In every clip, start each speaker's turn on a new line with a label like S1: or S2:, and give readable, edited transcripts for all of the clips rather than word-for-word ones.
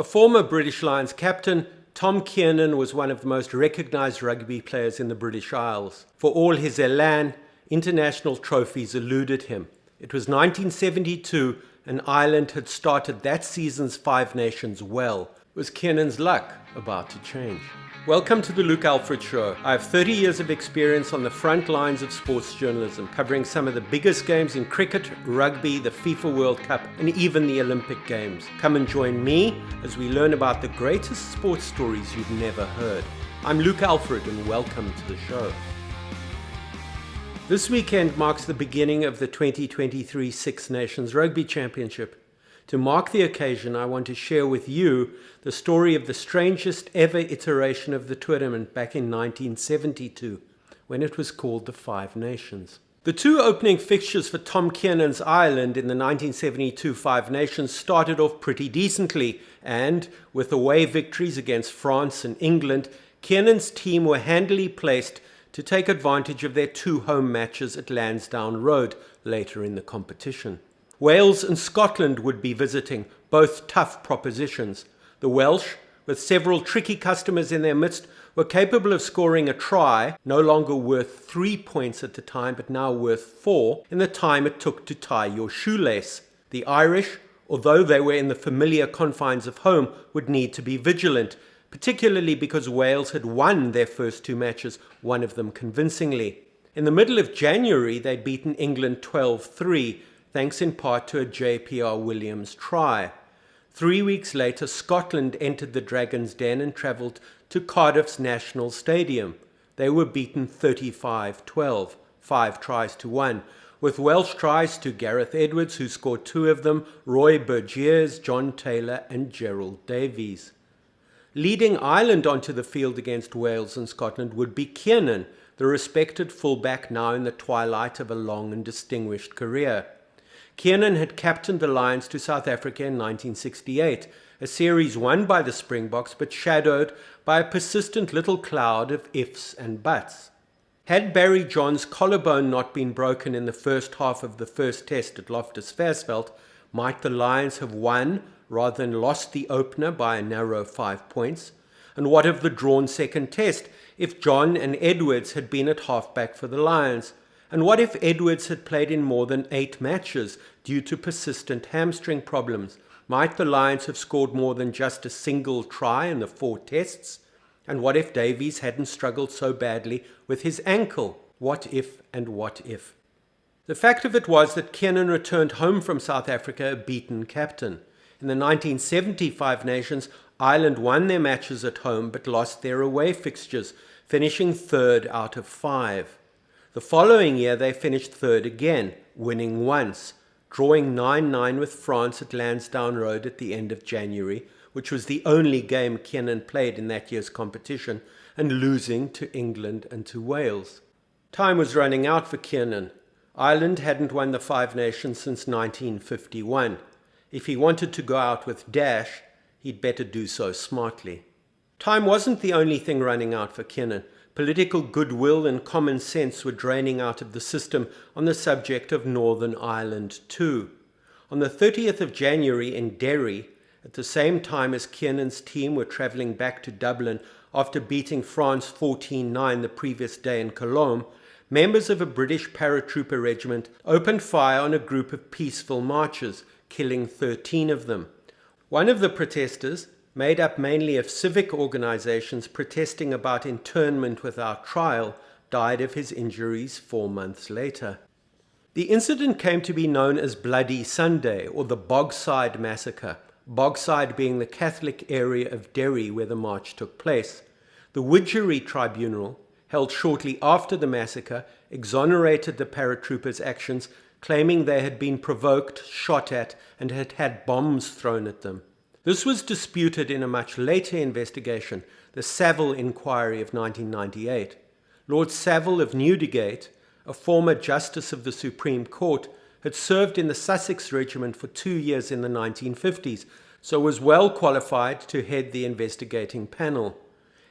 S1: A former British Lions captain, Tom Kiernan was one of the most recognised rugby players in the British Isles. For all his elan, international trophies eluded him. It was 1972 and Ireland had started that season's Five Nations well. Was Kiernan's luck about to change? Welcome to the Luke Alfred Show. I have 30 years of experience on the front lines of sports journalism, covering some of the biggest games in cricket, rugby, the FIFA World Cup, and even the Olympic Games. Come and join me as we learn about the greatest sports stories you've never heard. I'm Luke Alfred and welcome to the show. This weekend marks the beginning of the 2023 Six Nations Rugby Championship. To mark the occasion, I want to share with you the story of the strangest ever iteration of the tournament back in 1972, when it was called the Five Nations. The two opening fixtures for Tom Kiernan's Ireland in the 1972 Five Nations started off pretty decently, and with away victories against France and England, Kiernan's team were handily placed to take advantage of their two home matches at Lansdowne Road later in the competition. Wales and Scotland would be visiting, both tough propositions. The Welsh, with several tricky customers in their midst, were capable of scoring a try, no longer worth 3 points at the time, but now worth 4, in the time it took to tie your shoelace. The Irish, although they were in the familiar confines of home, would need to be vigilant, particularly because Wales had won their first two matches, one of them convincingly. In the middle of January, they'd beaten England 12-3, thanks in part to a J.P.R. Williams try. 3 weeks later, Scotland entered the Dragon's Den and travelled to Cardiff's National Stadium. They were beaten 35-12, 5 tries to 1, with Welsh tries to Gareth Edwards, who scored 2 of them, Roy Burgess, John Taylor and Gerald Davies. Leading Ireland onto the field against Wales and Scotland would be Kiernan, the respected fullback now in the twilight of a long and distinguished career. Kiernan had captained the Lions to South Africa in 1968, a series won by the Springboks but shadowed by a persistent little cloud of ifs and buts. Had Barry John's collarbone not been broken in the first half of the first test at Loftus Versfeld, might the Lions have won rather than lost the opener by a narrow 5 points? And what of the drawn second test if John and Edwards had been at halfback for the Lions? And what if Edwards had played in more than 8 matches due to persistent hamstring problems? Might the Lions have scored more than just a single try in the 4 tests? And what if Davies hadn't struggled so badly with his ankle? What if and what if? The fact of it was that Kiernan returned home from South Africa a beaten captain. In the 1975 Nations, Ireland won their matches at home but lost their away fixtures, finishing 3rd out of 5. The following year they finished 3rd again, winning once, drawing 9-9 with France at Lansdowne Road at the end of January, which was the only game Kiernan played in that year's competition, and losing to England and to Wales. Time was running out for Kiernan. Ireland hadn't won the Five Nations since 1951. If he wanted to go out with dash, he'd better do so smartly. Time wasn't the only thing running out for Kiernan. Political goodwill and common sense were draining out of the system on the subject of Northern Ireland too. On the 30th of January in Derry, at the same time as Kiernan's team were travelling back to Dublin after beating France 14-9 the previous day in Cologne, members of a British paratrooper regiment opened fire on a group of peaceful marchers, killing 13 of them. One of the protesters, made up mainly of civic organizations protesting about internment without trial, died of his injuries 4 months later. The incident came to be known as Bloody Sunday, or the Bogside Massacre, Bogside being the Catholic area of Derry where the march took place. The Widgery Tribunal, held shortly after the massacre, exonerated the paratroopers' actions, claiming they had been provoked, shot at, and had had bombs thrown at them. This was disputed in a much later investigation, the Saville Inquiry of 1998. Lord Saville of Newdigate, a former Justice of the Supreme Court, had served in the Sussex Regiment for 2 years in the 1950s, so was well qualified to head the investigating panel.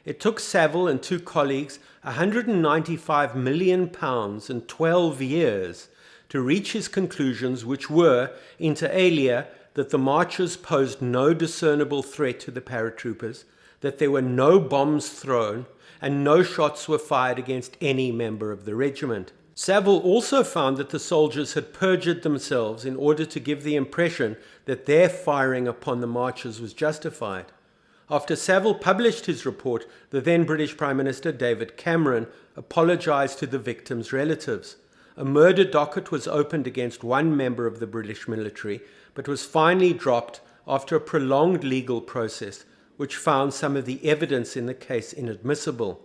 S1: It took Saville and 2 colleagues £195 million and 12 years to reach his conclusions, which were, inter alia, that the marchers posed no discernible threat to the paratroopers, that there were no bombs thrown, and no shots were fired against any member of the regiment. Saville also found that the soldiers had perjured themselves in order to give the impression that their firing upon the marchers was justified. After Saville published his report, the then British Prime Minister David Cameron apologized to the victims' relatives. A murder docket was opened against one member of the British military, but was finally dropped after a prolonged legal process, which found some of the evidence in the case inadmissible.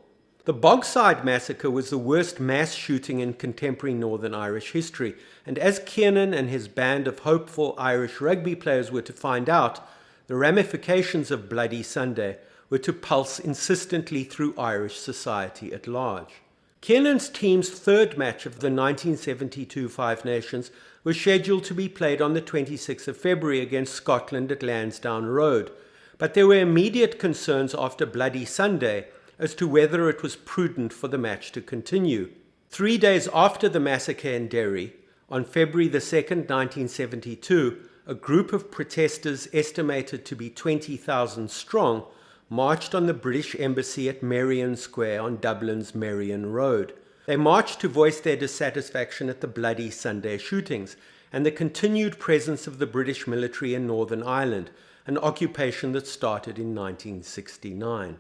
S1: The Bogside Massacre was the worst mass shooting in contemporary Northern Irish history, and as Kiernan and his band of hopeful Irish rugby players were to find out, the ramifications of Bloody Sunday were to pulse insistently through Irish society at large. Kiernan's team's third match of the 1972 Five Nations was scheduled to be played on the 26th of February against Scotland at Lansdowne Road, but there were immediate concerns after Bloody Sunday as to whether it was prudent for the match to continue. 3 days after the massacre in Derry, on February the 2nd, 1972, a group of protesters estimated to be 20,000 strong marched on the British Embassy at Merrion Square on Dublin's Merrion Road. They marched to voice their dissatisfaction at the Bloody Sunday shootings and the continued presence of the British military in Northern Ireland, an occupation that started in 1969.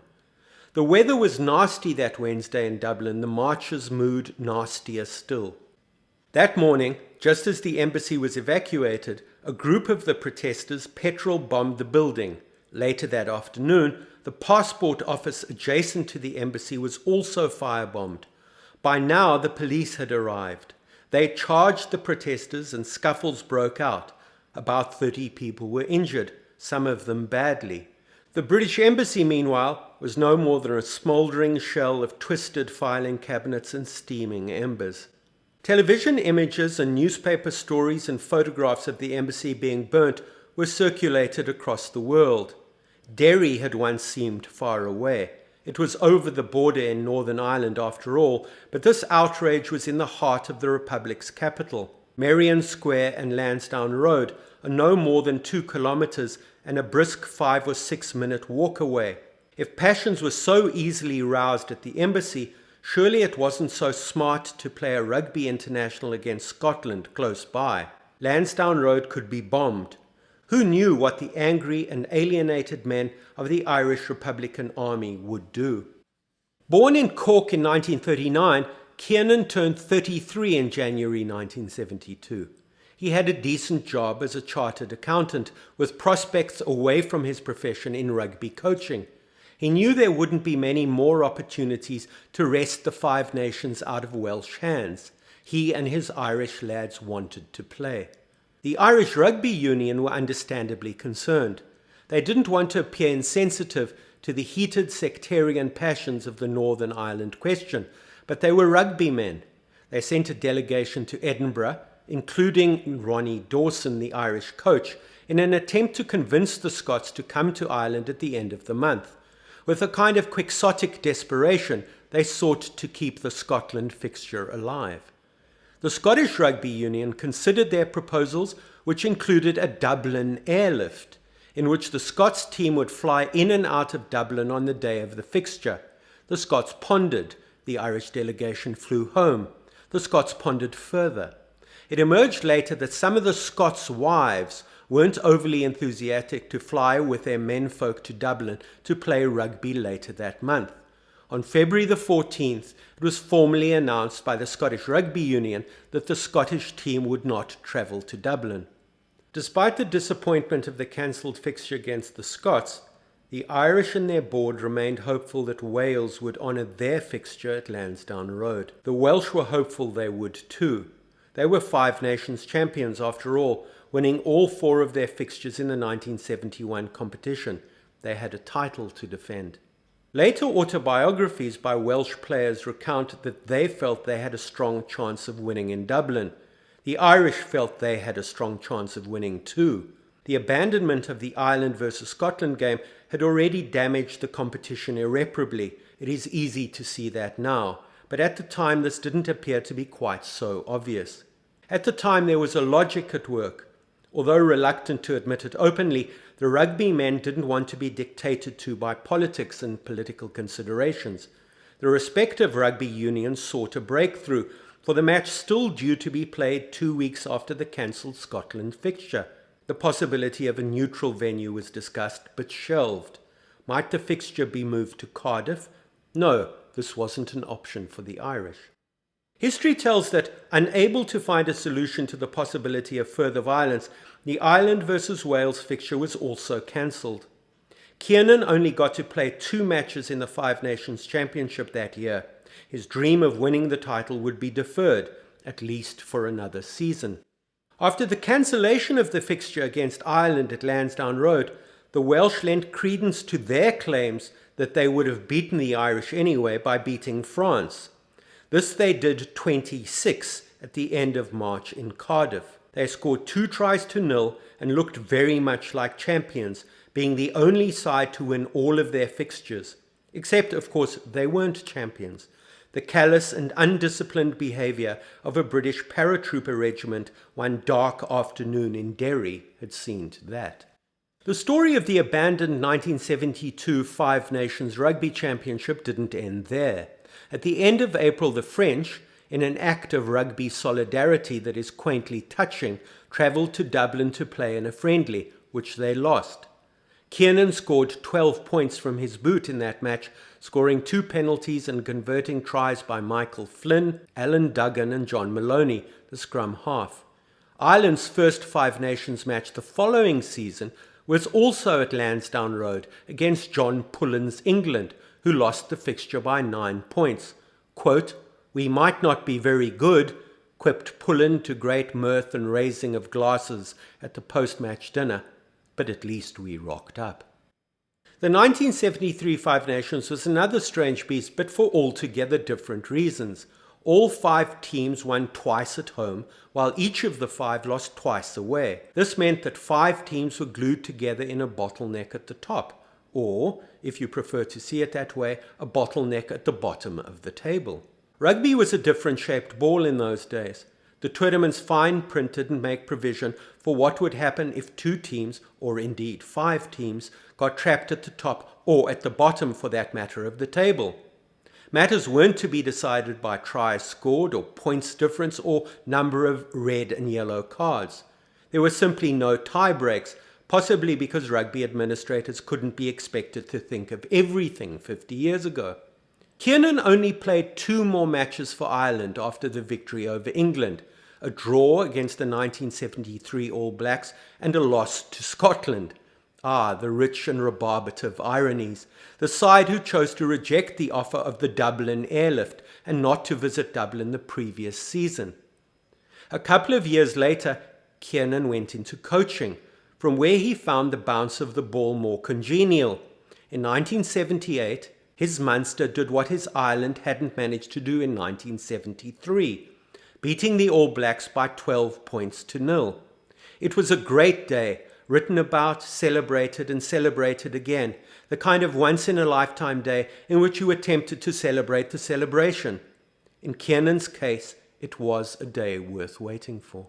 S1: The weather was nasty that Wednesday in Dublin, the marchers' mood nastier still. That morning, just as the embassy was evacuated, a group of the protesters petrol-bombed the building. Later that afternoon, the passport office adjacent to the embassy was also firebombed. By now, the police had arrived. They charged the protesters and scuffles broke out. About 30 people were injured, some of them badly. The British Embassy, meanwhile, was no more than a smouldering shell of twisted filing cabinets and steaming embers. Television images and newspaper stories and photographs of the embassy being burnt were circulated across the world. Derry had once seemed far away. It was over the border in Northern Ireland after all, but this outrage was in the heart of the Republic's capital. Merrion Square and Lansdowne Road are no more than 2 kilometres and a brisk 5 or 6 minute walk away. If passions were so easily roused at the embassy, surely it wasn't so smart to play a rugby international against Scotland close by. Lansdowne Road could be bombed. Who knew what the angry and alienated men of the Irish Republican Army would do? Born in Cork in 1939, Kiernan turned 33 in January 1972. He had a decent job as a chartered accountant, with prospects away from his profession in rugby coaching. He knew there wouldn't be many more opportunities to wrest the Five Nations out of Welsh hands. He and his Irish lads wanted to play. The Irish Rugby Union were understandably concerned. They didn't want to appear insensitive to the heated sectarian passions of the Northern Ireland question, but they were rugby men. They sent a delegation to Edinburgh, including Ronnie Dawson, the Irish coach, in an attempt to convince the Scots to come to Ireland at the end of the month. With a kind of quixotic desperation, they sought to keep the Scotland fixture alive. The Scottish Rugby Union considered their proposals, which included a Dublin airlift, in which the Scots team would fly in and out of Dublin on the day of the fixture. The Scots pondered. The Irish delegation flew home. The Scots pondered further. It emerged later that some of the Scots' wives weren't overly enthusiastic to fly with their menfolk to Dublin to play rugby later that month. On February the 14th, it was formally announced by the Scottish Rugby Union that the Scottish team would not travel to Dublin. Despite the disappointment of the cancelled fixture against the Scots, the Irish and their board remained hopeful that Wales would honour their fixture at Lansdowne Road. The Welsh were hopeful they would too. They were Five Nations champions after all, winning all 4 of their fixtures in the 1971 competition. They had a title to defend. Later autobiographies by Welsh players recount that they felt they had a strong chance of winning in Dublin. The Irish felt they had a strong chance of winning too. The abandonment of the Ireland versus Scotland game had already damaged the competition irreparably. It is easy to see that now, but at the time this didn't appear to be quite so obvious. At the time there was a logic at work. Although reluctant to admit it openly, the rugby men didn't want to be dictated to by politics and political considerations. The respective rugby unions sought a breakthrough, for the match still due to be played 2 weeks after the cancelled Scotland fixture. The possibility of a neutral venue was discussed, but shelved. Might the fixture be moved to Cardiff? No, this wasn't an option for the Irish. History tells that, unable to find a solution to the possibility of further violence, the Ireland versus Wales fixture was also cancelled. Kiernan only got to play 2 matches in the Five Nations Championship that year. His dream of winning the title would be deferred, at least for another season. After the cancellation of the fixture against Ireland at Lansdowne Road, the Welsh lent credence to their claims that they would have beaten the Irish anyway by beating France. This they did 26 at the end of March in Cardiff. They scored 2 tries to 0 and looked very much like champions, being the only side to win all of their fixtures. Except, of course, they weren't champions. The callous and undisciplined behaviour of a British paratrooper regiment one dark afternoon in Derry had seen to that. The story of the abandoned 1972 Five Nations Rugby Championship didn't end there. At the end of April, the French, in an act of rugby solidarity that is quaintly touching, travelled to Dublin to play in a friendly, which they lost. Kiernan scored 12 points from his boot in that match, scoring 2 penalties and converting tries by Michael Flynn, Alan Duggan and John Maloney, the scrum half. Ireland's first Five Nations match the following season was also at Lansdowne Road against John Pullen's England, who lost the fixture by 9 points. Quote, "We might not be very good," quipped Pullen to great mirth and raising of glasses at the post-match dinner, "but at least we rocked up." The 1973 Five Nations was another strange beast, but for altogether different reasons. All 5 teams won twice at home, while each of the 5 lost twice away. This meant that 5 teams were glued together in a bottleneck at the top, or, if you prefer to see it that way, a bottleneck at the bottom of the table. Rugby was a different shaped ball in those days. The tournament's fine print didn't make provision for what would happen if 2 teams, or indeed 5 teams, got trapped at the top, or at the bottom for that matter, of the table. Matters weren't to be decided by tries scored, or points difference, or number of red and yellow cards. There were simply no tie breaks, possibly because rugby administrators couldn't be expected to think of everything 50 years ago. Kiernan only played 2 more matches for Ireland after the victory over England, a draw against the 1973 All Blacks and a loss to Scotland. Ah, the rich and rebarbative ironies. The side who chose to reject the offer of the Dublin airlift and not to visit Dublin the previous season. A couple of years later, Kiernan went into coaching, from where he found the bounce of the ball more congenial. In 1978, his Munster did what his Ireland hadn't managed to do in 1973, beating the All Blacks by 12 points to 0. It was a great day, written about, celebrated and celebrated again, the kind of once-in-a-lifetime day in which you were tempted to celebrate the celebration. In Kiernan's case, it was a day worth waiting for.